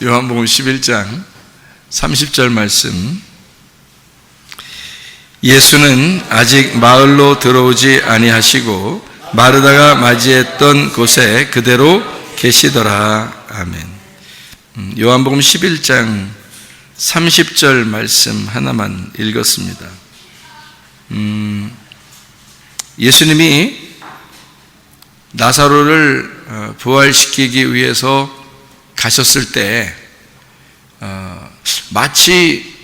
요한복음 11장 30절 말씀. 예수는 아직 마을로 들어오지 아니하시고 마르다가 맞이했던 곳에 그대로 계시더라. 아멘. 요한복음 11장 30절 말씀 하나만 읽었습니다. 예수님이 나사로를 부활시키기 위해서 가셨을 때 마치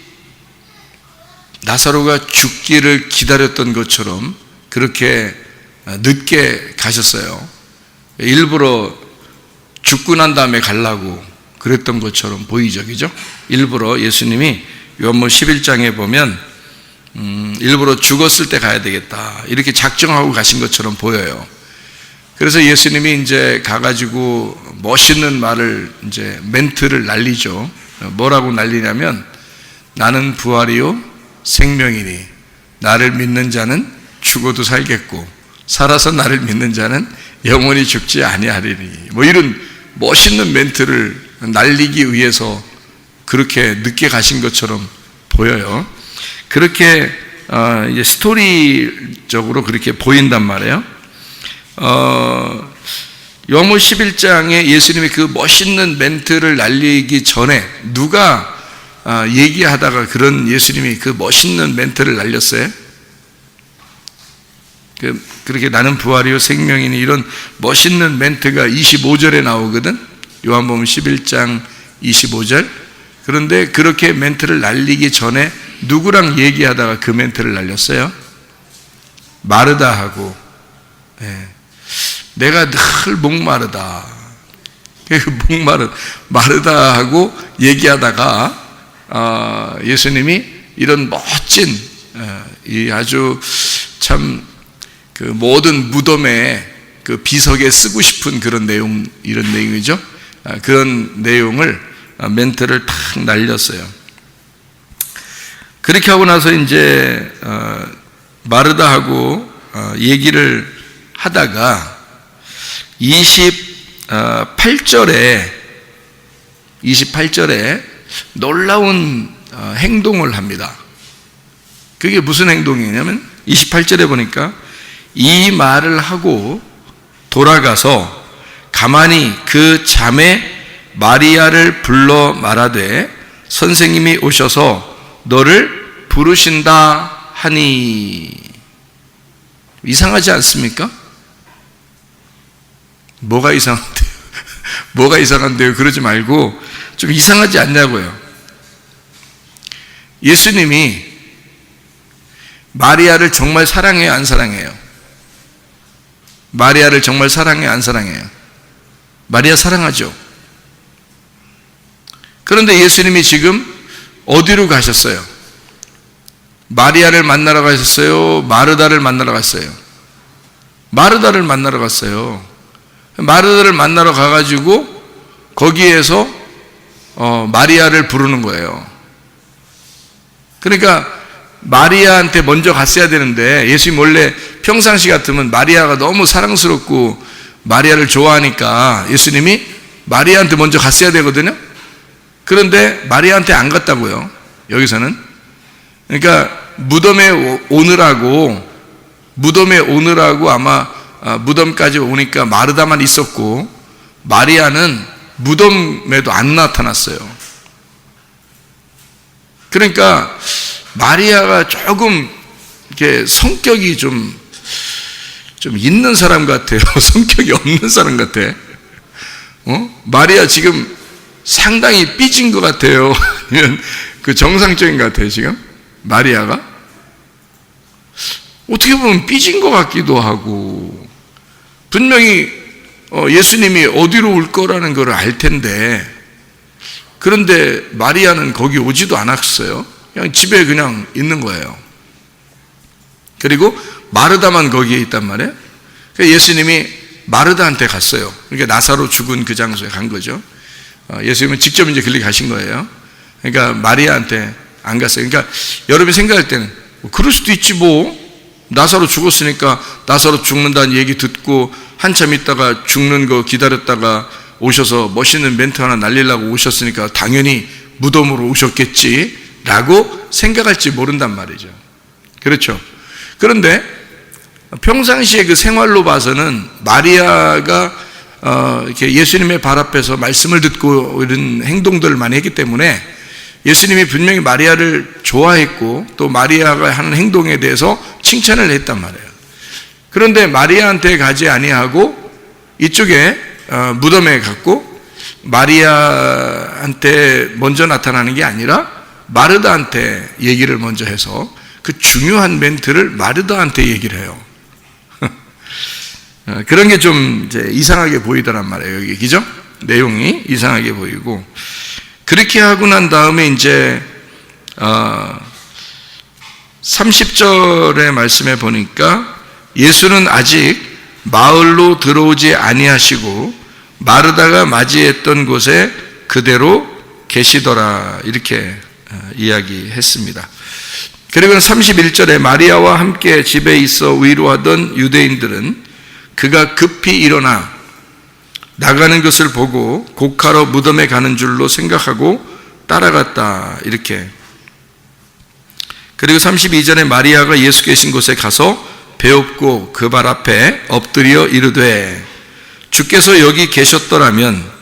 나사로가 죽기를 기다렸던 것처럼 그렇게 늦게 가셨어요. 일부러 죽고 난 다음에 가려고 그랬던 것처럼 보이죠, 그죠? 일부러 예수님이 요한복음 11장에 보면 일부러 죽었을 때 가야 되겠다 이렇게 작정하고 가신 것처럼 보여요. 그래서 예수님이 이제 가가지고 멋있는 말을 이제 멘트를 날리죠. 뭐라고 날리냐면 나는 부활이요 생명이니 나를 믿는 자는 죽어도 살겠고 살아서 나를 믿는 자는 영원히 죽지 아니하리니 뭐 이런 멋있는 멘트를 날리기 위해서 그렇게 늦게 가신 것처럼 보여요. 그렇게 이제 스토리적으로 그렇게 보인단 말이에요. 요한복음 11장에 예수님이 그 멋있는 멘트를 날리기 전에 누가 얘기하다가 그런 예수님이 그 멋있는 멘트를 날렸어요? 그렇게 나는 부활이요 생명이니 이런 멋있는 멘트가 25절에 나오거든. 요한복음 11장 25절. 그런데 그렇게 멘트를 날리기 전에 누구랑 얘기하다가 그 멘트를 날렸어요? 마르다하고. 내가 늘 목마르다. 마르다하고 얘기하다가 예수님이 이런 멋진 이 아주 참 그 모든 무덤에 그 비석에 쓰고 싶은 그런 내용, 이런 내용이죠. 그런 내용을 멘트를 탁 날렸어요. 그렇게 하고 나서 이제 마르다하고 얘기를 하다가 28절에 놀라운 행동을 합니다. 그게 무슨 행동이냐면 28절에 보니까 이 말을 하고 돌아가서 가만히 그 자매 마리아를 불러 말하되 선생님이 오셔서 너를 부르신다 하니. 이상하지 않습니까? 뭐가 이상한데요? 뭐가 이상한데요? 그러지 말고 좀 이상하지 않냐고요. 예수님이 마리아를 정말 사랑해요, 안 사랑해요? 마리아를 정말 사랑해요, 안 사랑해요? 마리아 사랑하죠. 그런데 예수님이 지금 어디로 가셨어요? 마리아를 만나러 가셨어요? 마르다를 만나러 갔어요? 마르다를 만나러 갔어요. 마르다를 만나러 가가지고 거기에서 마리아를 부르는 거예요. 그러니까 마리아한테 먼저 갔어야 되는데 예수님 원래 평상시 같으면 마리아가 너무 사랑스럽고 마리아를 좋아하니까 예수님이 마리아한테 먼저 갔어야 되거든요. 그런데 마리아한테 안 갔다고요. 여기서는. 그러니까 무덤에 오느라고 아마 무덤까지 오니까 마르다만 있었고 마리아는 무덤에도 안 나타났어요. 그러니까 마리아가 조금 이렇게 성격이 좀 있는 사람 같아요. 성격이 없는 사람 같아. 마리아 지금 상당히 삐진 것 같아요. 아니면 그 정상적인 것 같아요, 지금? 마리아가? 어떻게 보면 삐진 것 같기도 하고, 분명히 예수님이 어디로 올 거라는 걸 알 텐데, 그런데 마리아는 거기 오지도 않았어요. 그냥 집에 그냥 있는 거예요. 그리고 마르다만 거기에 있단 말이에요. 그러니까 예수님이 마르다한테 갔어요. 그러니까 나사로 죽은 그 장소에 간 거죠. 예수님은 직접 이제 길리 가신 거예요. 그러니까 마리아한테 안 갔어요. 그러니까 여러분이 생각할 때는 그럴 수도 있지 뭐. 나사로 죽었으니까 나사로 죽는다는 얘기 듣고 한참 있다가 죽는 거 기다렸다가 오셔서 멋있는 멘트 하나 날리려고 오셨으니까 당연히 무덤으로 오셨겠지라고 생각할지 모른단 말이죠. 그렇죠. 그런데 평상시에 그 생활로 봐서는 마리아가 이렇게 예수님의 발 앞에서 말씀을 듣고 이런 행동들을 많이 했기 때문에 예수님이 분명히 마리아를 좋아했고 또 마리아가 하는 행동에 대해서 칭찬을 했단 말이에요. 그런데 마리아한테 가지 아니하고 이쪽에 무덤에 갔고 마리아한테 먼저 나타나는 게 아니라 마르다한테 얘기를 먼저 해서 그 중요한 멘트를 마르다한테 얘기를 해요. 그런 게 좀 이제 이상하게 보이더란 말이에요. 여기 그죠? 내용이 이상하게 보이고 그렇게 하고 난 다음에 이제 30절의 말씀에 보니까 예수는 아직 마을로 들어오지 아니하시고 마르다가 맞이했던 곳에 그대로 계시더라 이렇게 이야기했습니다. 그리고 31절에 마리아와 함께 집에 있어 위로하던 유대인들은 그가 급히 일어나 나가는 것을 보고 곡하러 무덤에 가는 줄로 생각하고 따라갔다 이렇게. 그리고 32절에 마리아가 예수 계신 곳에 가서 배엎고 그 발 앞에 엎드려 이르되 주께서 여기 계셨더라면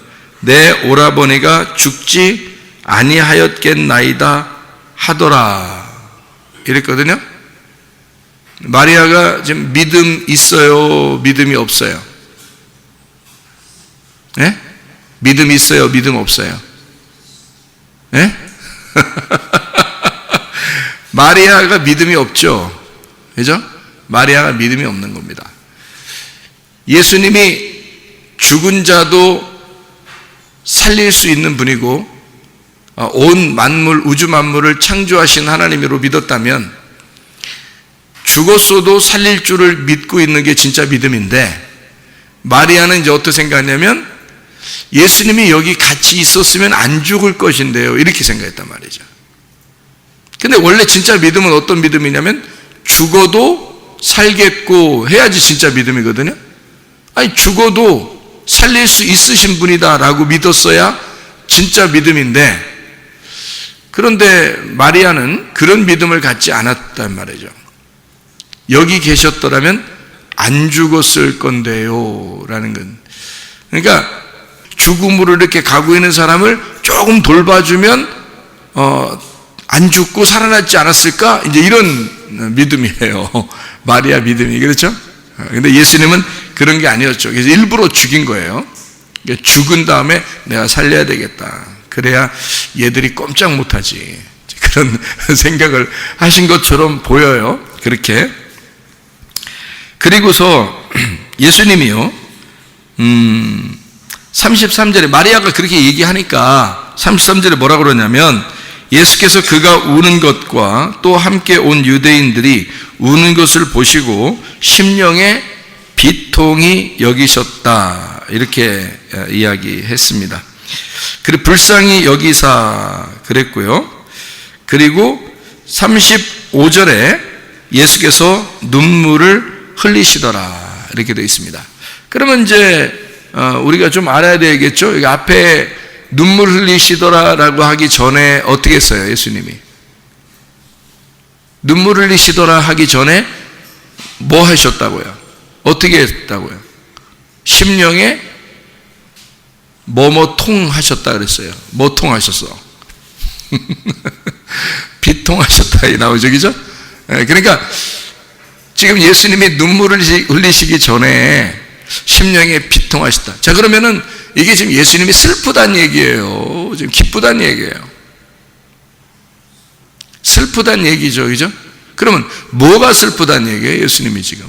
내 오라버니가 죽지 아니하였겠나이다 하더라 이랬거든요. 마리아가 지금 믿음 있어요? 믿음이 없어요? 예? 믿음 있어요? 믿음 없어요? 예? 마리아가 믿음이 없죠. 그죠? 마리아가 믿음이 없는 겁니다. 예수님이 죽은 자도 살릴 수 있는 분이고 온 만물, 우주 만물을 창조하신 하나님으로 믿었다면 죽었어도 살릴 줄을 믿고 있는 게 진짜 믿음인데 마리아는 이제 어떻게 생각하냐면 예수님이 여기 같이 있었으면 안 죽을 것인데요 이렇게 생각했단 말이죠. 근데 원래 진짜 믿음은 어떤 믿음이냐면 죽어도 살겠고 해야지 진짜 믿음이거든요. 아니 죽어도 살릴 수 있으신 분이다 라고 믿었어야 진짜 믿음인데 그런데 마리아는 그런 믿음을 갖지 않았단 말이죠. 여기 계셨더라면 안 죽었을 건데요 라는 건, 그러니까 죽음으로 이렇게 가고 있는 사람을 조금 돌봐주면 안 죽고 살아났지 않았을까 이제 이런 믿음이에요. 마리아 믿음이. 그렇죠? 근데 예수님은 그런 게 아니었죠. 그래서 일부러 죽인 거예요. 죽은 다음에 내가 살려야 되겠다, 그래야 얘들이 꼼짝 못하지, 그런 생각을 하신 것처럼 보여요. 그렇게. 그리고서 예수님이요 33절에 마리아가 그렇게 얘기하니까 33절에 뭐라 그러냐면 예수께서 그가 우는 것과 또 함께 온 유대인들이 우는 것을 보시고 심령에 비통히 여기셨다 이렇게 이야기했습니다. 그리고 불쌍히 여기사 그랬고요. 그리고 35절에 예수께서 눈물을 흘리시더라 이렇게 되어 있습니다. 그러면 이제 우리가 좀 알아야 되겠죠. 여기 앞에 눈물 흘리시더라라고 하기 전에 어떻게 했어요? 예수님이 눈물 흘리시더라 하기 전에 뭐 하셨다고요? 어떻게 했다고요? 심령에 뭐뭐 통하셨다 그랬어요. 뭐 통하셨어? 비통하셨다 이 나오죠, 그죠? 그러니까 지금 예수님이 눈물을 흘리시기 전에 심령에 비통하셨다. 자, 그러면은 이게 지금 예수님이 슬프다는 얘기예요? 지금 기쁘다는 얘기예요? 슬프다는 얘기죠, 그죠? 그러면 뭐가 슬프다는 얘기예요, 예수님이 지금?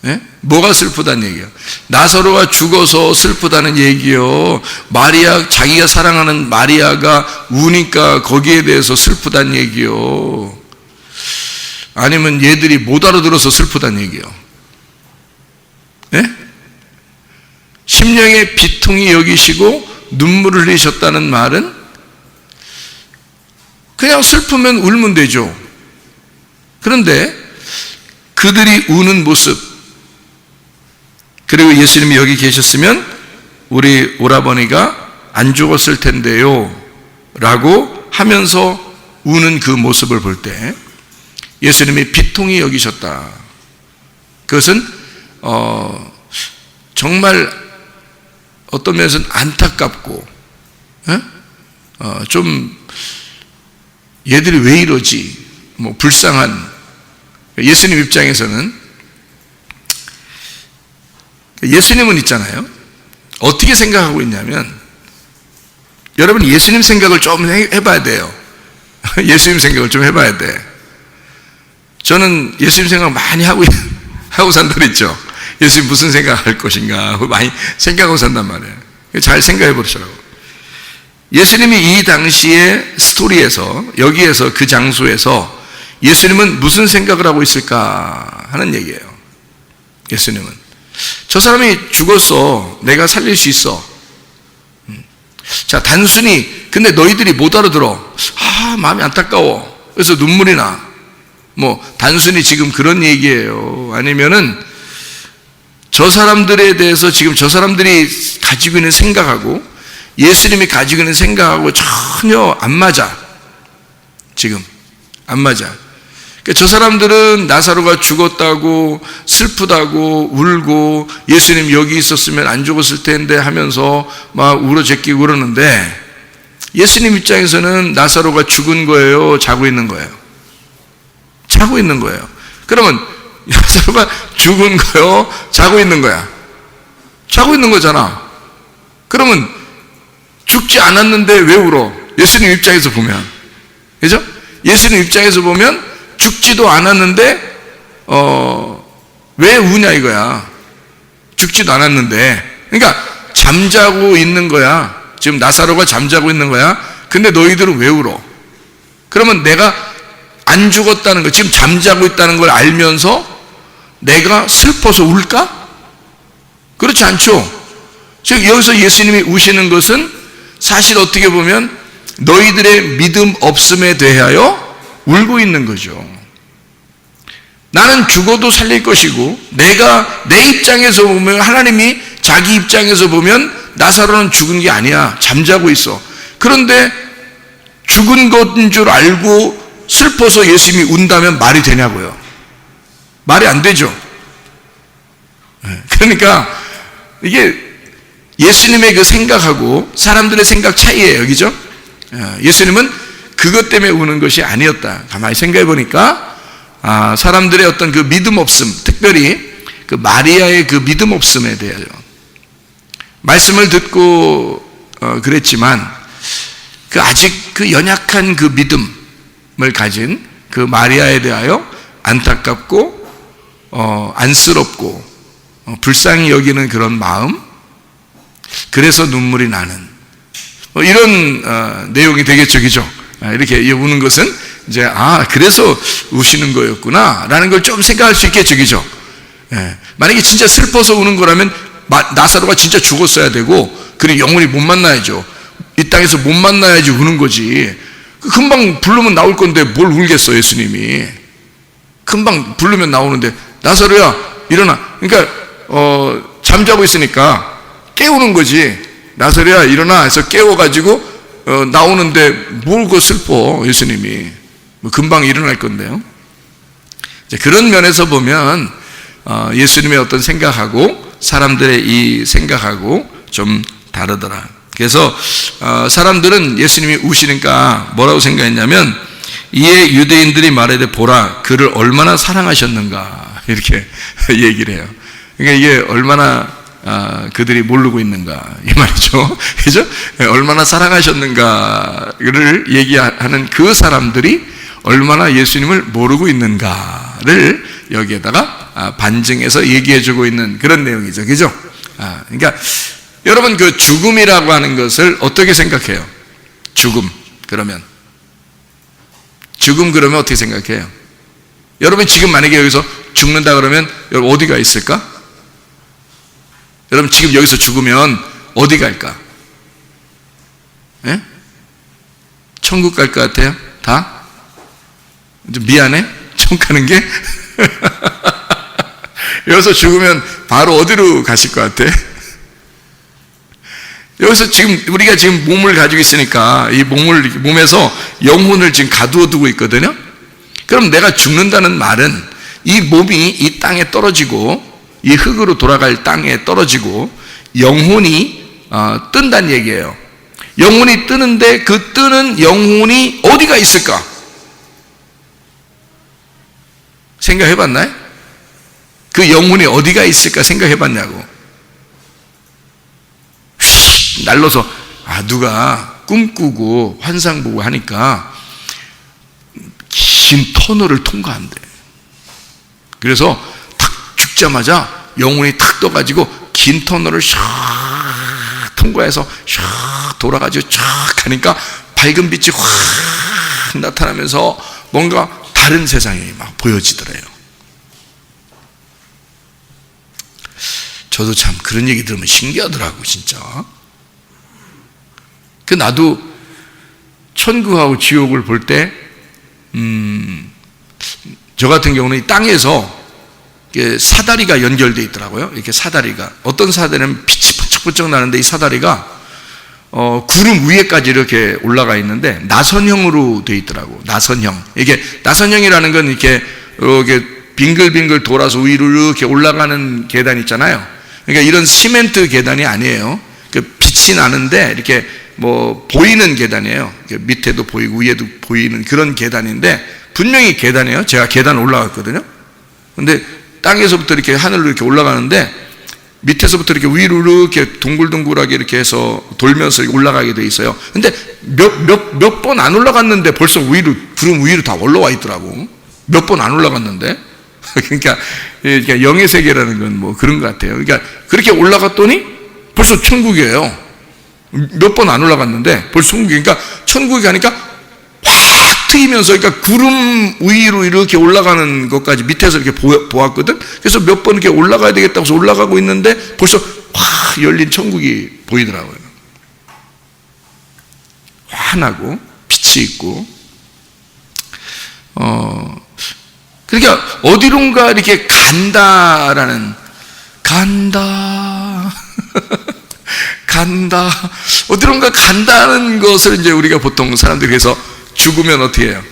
예? 뭐가 슬프다는 얘기예요? 나사로가 죽어서 슬프다는 얘기요? 마리아, 자기가 사랑하는 마리아가 우니까 거기에 대해서 슬프다는 얘기요? 아니면 얘들이 못 알아들어서 슬프다는 얘기요? 예? 심령에 비통히 여기시고 눈물을 흘리셨다는 말은 그냥 슬프면 울면 되죠. 그런데 그들이 우는 모습, 그리고 예수님이 여기 계셨으면 우리 오라버니가 안 죽었을 텐데요 라고 하면서 우는 그 모습을 볼 때 예수님이 비통히 여기셨다. 그것은 정말 어떤 면에서는 안타깝고 좀 얘들이 왜 이러지 뭐 불쌍한 예수님 입장에서는 예수님은 있잖아요. 어떻게 생각하고 있냐면 여러분 예수님 생각을 좀 해봐야 돼요. 예수님 생각을 좀 해봐야 돼. 저는 예수님 생각 많이 하고 산다 그랬죠. 예수님 무슨 생각할 것인가 많이 생각하고 산단 말이에요. 잘 생각해 보시라고. 예수님이 이 당시의 스토리에서 여기에서 그 장소에서 예수님은 무슨 생각을 하고 있을까 하는 얘기예요. 예수님은 저 사람이 죽었어. 내가 살릴 수 있어. 자, 단순히 근데 너희들이 못 알아들어. 마음이 안타까워. 그래서 눈물이 나. 뭐 단순히 지금 그런 얘기예요. 아니면은 저 사람들에 대해서 지금 저 사람들이 가지고 있는 생각하고 예수님이 가지고 있는 생각하고 전혀 안 맞아. 지금 안 맞아. 그러니까 저 사람들은 나사로가 죽었다고 슬프다고 울고 예수님 여기 있었으면 안 죽었을 텐데 하면서 막 울어제끼고 그러는데 예수님 입장에서는 나사로가 죽은 거예요? 자고 있는 거예요? 자고 있는 거예요. 그러면 나사로가 죽은 거예요? 자고 있는 거야? 자고 있는 거잖아. 그러면 죽지 않았는데 왜 울어? 예수님 입장에서 보면. 그죠? 예수님 입장에서 보면 죽지도 않았는데 왜 우냐 이거야. 죽지도 않았는데. 그러니까 잠자고 있는 거야. 지금 나사로가 잠자고 있는 거야. 근데 너희들은 왜 울어? 그러면 내가 안 죽었다는 거, 지금 잠자고 있다는 걸 알면서 내가 슬퍼서 울까? 그렇지 않죠. 즉 여기서 예수님이 우시는 것은 사실 어떻게 보면 너희들의 믿음 없음에 대하여 울고 있는 거죠. 나는 죽어도 살릴 것이고 내가 내 입장에서 보면 하나님이 자기 입장에서 보면 나사로는 죽은 게 아니야. 잠자고 있어. 그런데 죽은 것인 줄 알고 슬퍼서 예수님이 운다면 말이 되냐고요. 말이 안 되죠. 그러니까 이게 예수님의 그 생각하고 사람들의 생각 차이예요. 그죠? 예수님은 그것 때문에 우는 것이 아니었다. 가만히 생각해 보니까 사람들의 어떤 그 믿음 없음, 특별히 그 마리아의 그 믿음 없음에 대하여 말씀을 듣고 그랬지만 그 아직 그 연약한 그 믿음을 가진 그 마리아에 대하여 안타깝고 안쓰럽고 불쌍히 여기는 그런 마음, 그래서 눈물이 나는 이런 내용이 되겠죠, 그죠? 이렇게 우는 것은 이제 그래서 우시는 거였구나 라는 걸 좀 생각할 수 있겠죠, 그죠? 만약에 진짜 슬퍼서 우는 거라면 나사로가 진짜 죽었어야 되고 그리고 영원히 못 만나야죠. 이 땅에서 못 만나야지 우는 거지. 금방 부르면 나올 건데 뭘 울겠어, 예수님이. 금방 부르면 나오는데 나사로야 일어나. 그러니까 잠자고 있으니까 깨우는 거지. 나사로야 일어나 해서 깨워가지고 나오는데 뭘 그 슬퍼, 예수님이. 금방 일어날 건데요. 그런 면에서 보면 예수님의 어떤 생각하고 사람들의 이 생각하고 좀 다르더라. 그래서 사람들은 예수님이 우시니까 뭐라고 생각했냐면 이에 유대인들이 말하되 보라 그를 얼마나 사랑하셨는가 이렇게 얘기를 해요. 그러니까 이게 얼마나 그들이 모르고 있는가 이 말이죠. 그죠? 얼마나 사랑하셨는가를 얘기하는 그 사람들이 얼마나 예수님을 모르고 있는가를 여기에다가 반증해서 얘기해주고 있는 그런 내용이죠. 그죠? 그러니까 여러분 그 죽음이라고 하는 것을 어떻게 생각해요? 죽음 그러면 어떻게 생각해요? 여러분 지금 만약에 여기서 죽는다 그러면 여러분 어디가 있을까? 여러분 지금 여기서 죽으면 어디 갈까? 예? 천국 갈 것 같아요? 다? 좀 미안해? 천국 가는 게? 여기서 죽으면 바로 어디로 가실 것 같아? 여기서 지금 우리가 지금 몸을 가지고 있으니까 이 몸에서 영혼을 지금 가두어 두고 있거든요. 그럼 내가 죽는다는 말은 이 몸이 이 땅에 떨어지고 이 흙으로 돌아갈 땅에 떨어지고 영혼이 뜬다는 얘기예요. 영혼이 뜨는데 그 뜨는 영혼이 어디가 있을까? 생각해 봤나요? 그 영혼이 어디가 있을까 생각해 봤냐고. 날로서 누가 꿈꾸고 환상 보고 하니까 긴 터널을 통과한대. 그래서 탁 죽자마자 영혼이 탁 떠가지고 긴 터널을 샥 통과해서 샥 돌아가지고 쫙 가니까 밝은 빛이 확 나타나면서 뭔가 다른 세상이 막 보여지더래요. 저도 참 그런 얘기 들으면 신기하더라고 진짜. 나도 천국하고 지옥을 볼 때 저 같은 경우는 이 땅에서 사다리가 연결되어 있더라고요. 이렇게 사다리가, 어떤 사다리는 빛이 번쩍번쩍 나는데 이 사다리가 구름 위에까지 이렇게 올라가 있는데 나선형으로 되어 있더라고. 나선형. 이게 나선형이라는 건 이렇게 빙글빙글 돌아서 위로 이렇게 올라가는 계단 있잖아요. 그러니까 이런 시멘트 계단이 아니에요. 빛이 나는데 이렇게 보이는 계단이에요. 밑에도 보이고 위에도 보이는 그런 계단인데 분명히 계단이에요. 제가 계단 올라갔거든요. 근데 땅에서부터 이렇게 하늘로 이렇게 올라가는데 밑에서부터 이렇게 위로 이렇게 동글동글하게 이렇게 해서 돌면서 올라가게 돼 있어요. 근데 몇 번 안 올라갔는데 벌써 위로, 구름 위로 다 올라와 있더라고. 몇 번 안 올라갔는데. 그러니까 영의 세계라는 건 그런 것 같아요. 그러니까 그렇게 올라갔더니 벌써 천국이에요. 몇 번 안 올라갔는데 벌써 천국이니까, 천국에 가니까 확 트이면서, 그러니까 구름 위로 이렇게 올라가는 것까지 밑에서 이렇게 보았거든. 그래서 몇 번 이렇게 올라가야 되겠다고 해서 올라가고 있는데 벌써 확 열린 천국이 보이더라고요. 환하고 빛이 있고, 그러니까 어디론가 이렇게 간다 어디론가 간다는 것을 이제 우리가 보통 사람들이, 그래서 죽으면 어떻게 해요?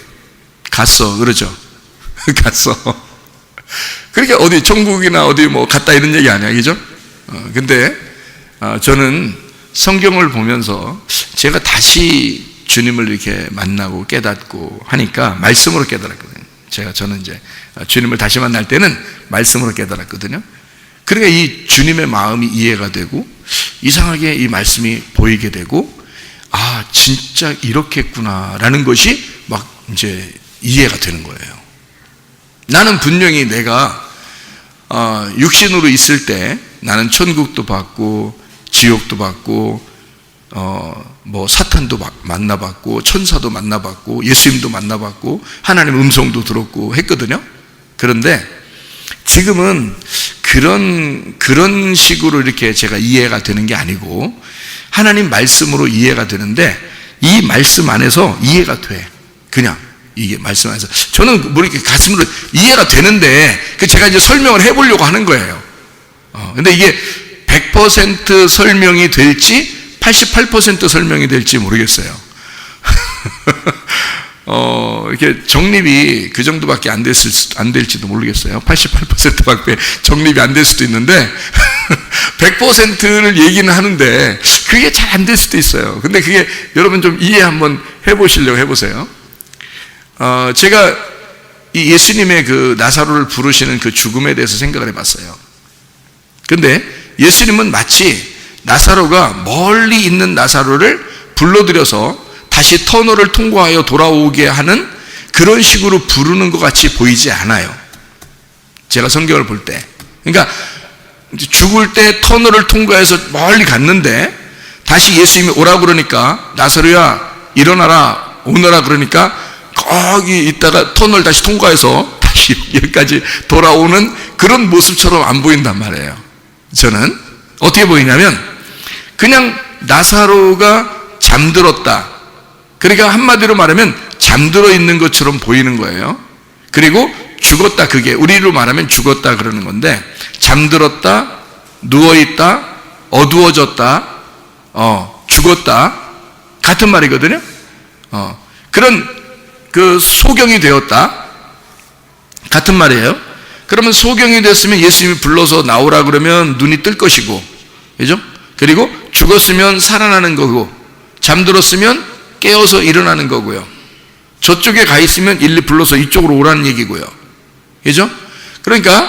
갔어, 그러죠. 갔어. 그러니까 어디 천국이나 어디 갔다 이런 얘기 아니야, 그죠? 근데 저는 성경을 보면서 제가 다시 주님을 이렇게 만나고 깨닫고 하니까 말씀으로 깨달았거든요. 저는 이제 주님을 다시 만날 때는 말씀으로 깨달았거든요. 그러니까 이 주님의 마음이 이해가 되고 이상하게 이 말씀이 보이게 되고, 진짜 이렇겠구나라는 것이 막 이제 이해가 되는 거예요. 나는 분명히 내가 육신으로 있을 때 나는 천국도 봤고 지옥도 봤고 사탄도 만나봤고 천사도 만나봤고 예수님도 만나봤고 하나님 음성도 들었고 했거든요. 그런데 지금은 그런 식으로 이렇게 제가 이해가 되는 게 아니고 하나님 말씀으로 이해가 되는데, 이 말씀 안에서 이해가 돼. 그냥 이게 말씀 안에서 저는 이렇게 가슴으로 이해가 되는데 제가 이제 설명을 해보려고 하는 거예요. 근데 이게 100% 설명이 될지 88% 설명이 될지 모르겠어요. 이렇게 정립이 그 정도밖에 안 될지도 모르겠어요. 88%밖에 정립이 안 될 수도 있는데 100%를 얘기는 하는데 그게 잘 안 될 수도 있어요. 근데 그게 여러분 좀 이해 한번 해보시려고 해보세요. 제가 이 예수님의 그 나사로를 부르시는 그 죽음에 대해서 생각을 해봤어요. 근데 예수님은 마치 나사로가 멀리 있는 나사로를 불러들여서 다시 터널을 통과하여 돌아오게 하는 그런 식으로 부르는 것 같이 보이지 않아요. 제가 성경을 볼 때. 그러니까 죽을 때 터널을 통과해서 멀리 갔는데 다시 예수님이 오라고 그러니까 나사로야 일어나라 오너라 그러니까 거기 있다가 터널 다시 통과해서 다시 여기까지 돌아오는 그런 모습처럼 안 보인단 말이에요. 저는 어떻게 보이냐면 그냥 나사로가 잠들었다. 그러니까 한마디로 말하면 잠들어 있는 것처럼 보이는 거예요. 그리고 죽었다, 그게 우리로 말하면 죽었다 그러는 건데, 잠들었다, 누워있다, 어두워졌다, 죽었다. 같은 말이거든요. 그런 그 소경이 되었다. 같은 말이에요. 그러면 소경이 됐으면 예수님이 불러서 나오라 그러면 눈이 뜰 것이고, 그죠? 그리고 죽었으면 살아나는 거고, 잠들었으면 깨어서 일어나는 거고요. 저쪽에 가 있으면 일리 불러서 이쪽으로 오라는 얘기고요. 그죠? 그러니까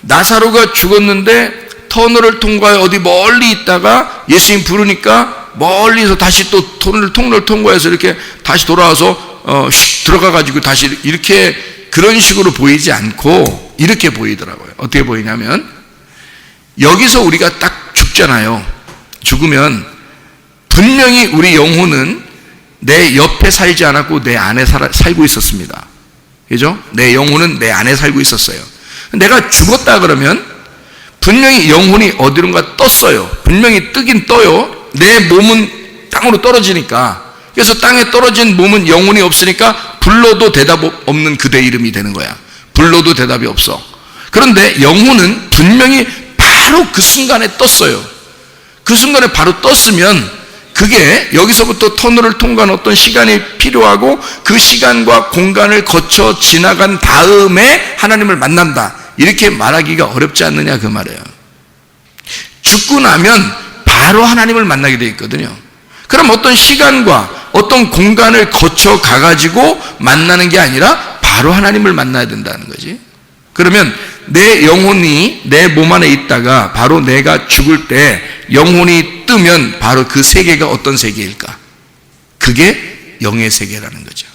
나사로가 죽었는데 터널을 통과해 어디 멀리 있다가 예수님 부르니까 멀리서 다시 또 터널을 통과해서 이렇게 다시 돌아와서 들어가 가지고 다시 이렇게 그런 식으로 보이지 않고 이렇게 보이더라고요. 어떻게 보이냐면 여기서 우리가 딱 죽잖아요. 죽으면 분명히 우리 영혼은 내 옆에 살지 않았고 내 안에 살고 있었습니다. 그죠? 내 영혼은 내 안에 살고 있었어요. 내가 죽었다 그러면 분명히 영혼이 어디론가 떴어요. 분명히 뜨긴 떠요. 내 몸은 땅으로 떨어지니까. 그래서 땅에 떨어진 몸은 영혼이 없으니까 불러도 대답 없는 그대 이름이 되는 거야. 불러도 대답이 없어. 그런데 영혼은 분명히 바로 그 순간에 떴어요. 그 순간에 바로 떴으면 그게 여기서부터 터널을 통과한 어떤 시간이 필요하고 그 시간과 공간을 거쳐 지나간 다음에 하나님을 만난다. 이렇게 말하기가 어렵지 않느냐 그 말이에요. 죽고 나면 바로 하나님을 만나게 되어 있거든요. 그럼 어떤 시간과 어떤 공간을 거쳐 가가지고 만나는 게 아니라 바로 하나님을 만나야 된다는 거지. 그러면 내 영혼이 내 몸 안에 있다가 바로 내가 죽을 때 영혼이 뜨면 바로 그 세계가 어떤 세계일까? 그게 영의 세계라는 거죠.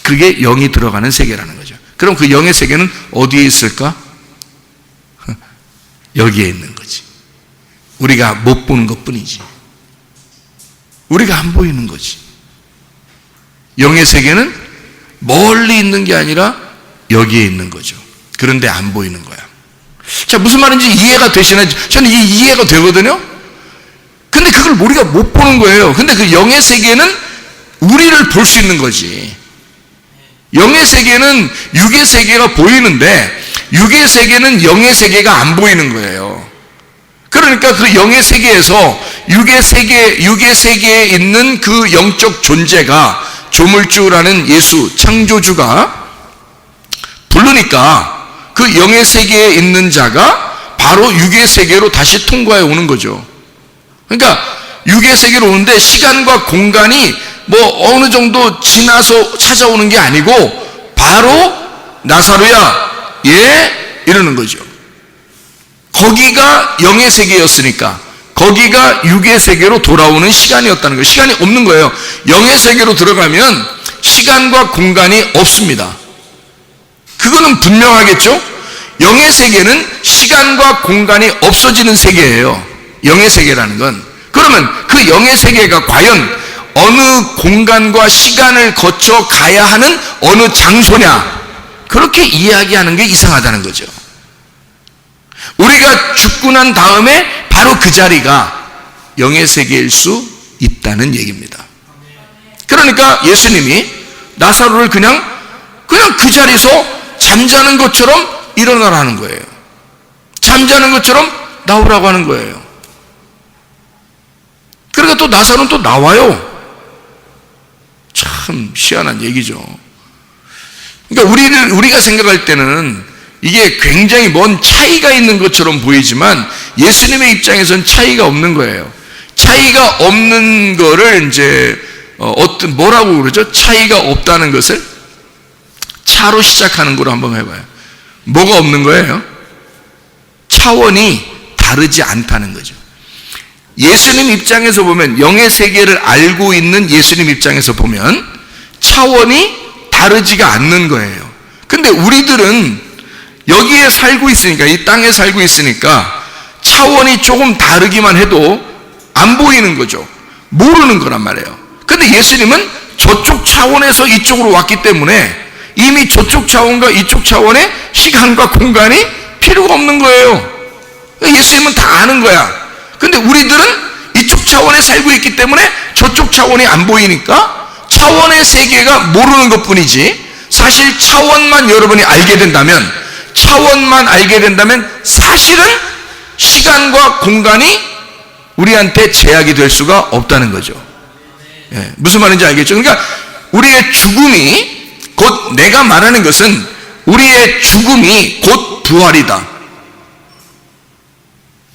그게 영이 들어가는 세계라는 거죠. 그럼 그 영의 세계는 어디에 있을까? 여기에 있는 거지. 우리가 못 보는 것 뿐이지. 우리가 안 보이는 거지. 영의 세계는 멀리 있는 게 아니라 여기에 있는 거죠. 그런데 안 보이는 거야. 자, 무슨 말인지 이해가 되시나요? 저는 이해가 되거든요. 근데 그걸 우리가 못 보는 거예요. 근데 그 영의 세계는 우리를 볼 수 있는 거지. 영의 세계는 육의 세계가 보이는데 육의 세계는 영의 세계가 안 보이는 거예요. 그러니까 그 영의 세계에서 육의 세계에 있는 그 영적 존재가 조물주라는 예수 창조주가 부르니까 그 영의 세계에 있는 자가 바로 육의 세계로 다시 통과해 오는 거죠. 그러니까 육의 세계로 오는데 시간과 공간이 뭐 어느 정도 지나서 찾아오는 게 아니고 바로 나사로야 예 이러는 거죠. 거기가 영의 세계였으니까 거기가 육의 세계로 돌아오는 시간이었다는 거예요. 시간이 없는 거예요. 영의 세계로 들어가면 시간과 공간이 없습니다. 그거는 분명하겠죠? 영의 세계는 시간과 공간이 없어지는 세계예요. 영의 세계라는 건. 그러면 그 영의 세계가 과연 어느 공간과 시간을 거쳐 가야 하는 어느 장소냐? 그렇게 이야기하는 게 이상하다는 거죠. 우리가 죽고 난 다음에 바로 그 자리가 영의 세계일 수 있다는 얘기입니다. 그러니까 예수님이 나사로를 그냥 그 자리에서 잠자는 것처럼 일어나라는 거예요. 잠자는 것처럼 나오라고 하는 거예요. 그러니까 또 나사로는 또 나와요. 참 희한한 얘기죠. 그러니까 우리가 생각할 때는 이게 굉장히 먼 차이가 있는 것처럼 보이지만 예수님의 입장에서는 차이가 없는 거예요. 차이가 없는 거를 이제 뭐라고 그러죠? 차이가 없다는 것을 차로 시작하는 거로 한번 해봐요. 뭐가 없는 거예요? 차원이 다르지 않다는 거죠. 예수님 입장에서 보면 영의 세계를 알고 있는 예수님 입장에서 보면 차원이 다르지가 않는 거예요. 근데 우리들은 여기에 살고 있으니까 이 땅에 살고 있으니까 차원이 조금 다르기만 해도 안 보이는 거죠. 모르는 거란 말이에요. 근데 예수님은 저쪽 차원에서 이쪽으로 왔기 때문에 이미 저쪽 차원과 이쪽 차원의 시간과 공간이 필요가 없는 거예요. 예수님은 다 아는 거야. 근데 우리들은 이쪽 차원에 살고 있기 때문에 저쪽 차원이 안 보이니까 차원의 세계가 모르는 것 뿐이지 사실 차원만 여러분이 알게 된다면 사실은 시간과 공간이 우리한테 제약이 될 수가 없다는 거죠. 예, 무슨 말인지 알겠죠? 그러니까 우리의 죽음이 곧, 내가 말하는 것은 우리의 죽음이 곧 부활이다.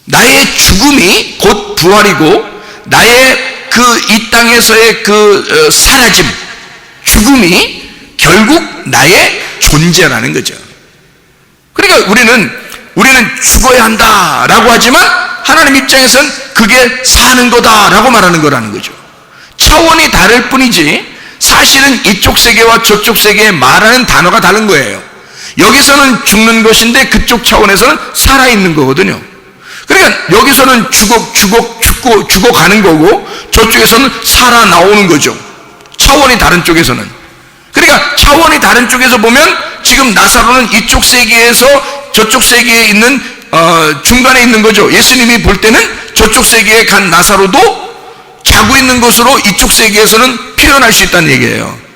나의 죽음이 곧 부활이고, 나의 이 땅에서의 사라짐, 죽음이 결국 나의 존재라는 거죠. 그러니까 우리는 죽어야 한다라고 하지만 하나님 입장에서는 그게 사는 거다라고 말하는 거라는 거죠. 차원이 다를 뿐이지 사실은 이쪽 세계와 저쪽 세계에 말하는 단어가 다른 거예요. 여기서는 죽는 것인데 그쪽 차원에서는 살아있는 거거든요. 그러니까 여기서는 죽어가는 거고 저쪽에서는 살아나오는 거죠. 차원이 다른 쪽에서는. 그러니까 차원이 다른 쪽에서 보면 지금 나사로는 이쪽 세계에서 저쪽 세계에 있는 중간에 있는 거죠. 예수님이 볼 때는 저쪽 세계에 간 나사로도 자고 있는 것으로 이쪽 세계에서는 표현할 수 있다는 얘기예요.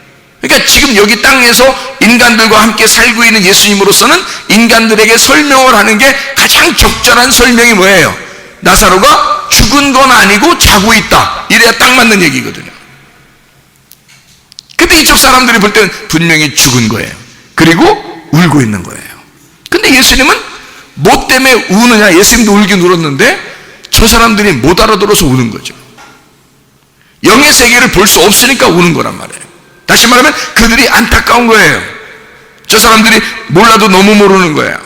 그러니까 지금 여기 땅에서 인간들과 함께 살고 있는 예수님으로서는 인간들에게 설명을 하는 게 가장 적절한 설명이 뭐예요? 나사로가 죽은 건 아니고 자고 있다. 이래야 딱 맞는 얘기거든요. 근데 이쪽 사람들이 볼 때는 분명히 죽은 거예요. 그리고 울고 있는 거예요. 근데 예수님은 뭐 때문에 우느냐? 예수님도 울긴 울었는데 저 사람들이 못 알아들어서 우는 거죠. 영의 세계를 볼 수 없으니까 우는 거란 말이에요. 다시 말하면 그들이 안타까운 거예요. 저 사람들이 몰라도 너무 모르는 거예요.